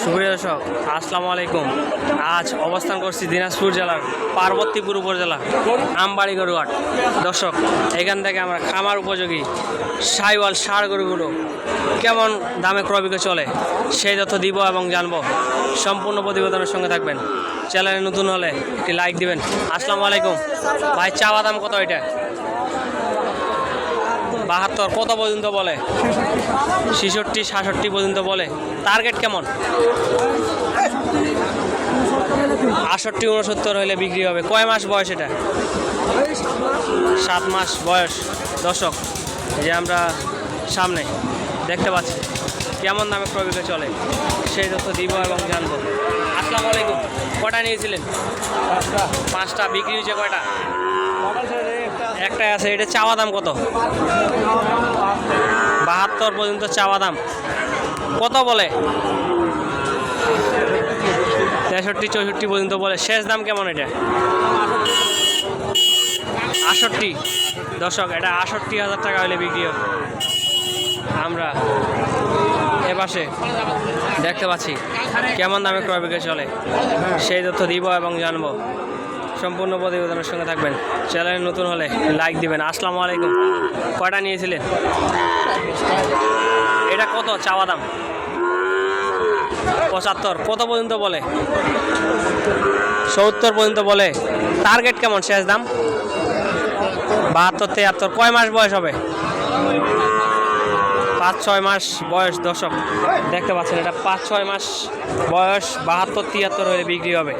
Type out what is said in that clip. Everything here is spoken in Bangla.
সুপ্রিয় দর্শক, আসসালামু আলাইকুম। আজ অবস্থান করছি দিনাজপুর জেলার পার্বতীপুর উপজেলা আমবাড়ি গরুহাট। দর্শক, এখান থেকে আমরা খামার উপযোগী সাইওয়াল ষাঁড় গরুগুলো কেমন দামে ক্রয় বিক্রয় চলে সেই তথ্য দিব এবং জানবো। সম্পূর্ণ প্রতিবেদনের সঙ্গে থাকবেন। চ্যানেলে নতুন হলে একটি লাইক দিবেন। আসসালামু আলাইকুম ভাই, চাওয়া দাম কত এটা? 72। কত পর্যন্ত বলে? 66, 67 পর্যন্ত বলে। টার্গেট কেমন? 68, 69 হলে বিক্রি হবে। কয় মাস বয়স এটা? 7 মাস বয়স। দর্শক, এই যে আমরা সামনে দেখতে পাচ্ছি কেমন দামে ক্রয় বিক্রয় চলে সেই তথ্য দিব এবং জানবো। আসসালামু আলাইকুম। কটা নিয়েছিলেন? 5টা। বিক্রি হয়েছে কয়টা? একটাই আছে। এটা চাওয়া দাম কত? 72 পর্যন্ত চাওয়া দাম। কত বলে? 63, 64 পর্যন্ত বলে। শেষ দাম কেমন এটা? 68। দর্শক, এটা 68,000 টাকা হলে বিক্রি হবে। আমরা এপাশে দেখতে পাচ্ছি কেমন দামে ক্রয় বিক্রয় চলে সেই তথ্য দিব এবং জানবো। সম্পূর্ণ প্রতিবেদনের সঙ্গে থাকবেন। চ্যানেলে নতুন হলে লাইক দিবেন। আসসালামু আলাইকুম। কয়টা নিয়েছিলেন? এটা কত চাওয়া দাম? 75। কত পর্যন্ত বলে? 70 পর্যন্ত বলে। টার্গেট কেমন? শেষ দাম 72, 73। কয় মাস বয়স হবে? 5-6 মাস বয়স। দর্শক, দেখতে পাচ্ছেন এটা 5-6 মাস বয়স। 72, 73 হলে বিক্রি হবে।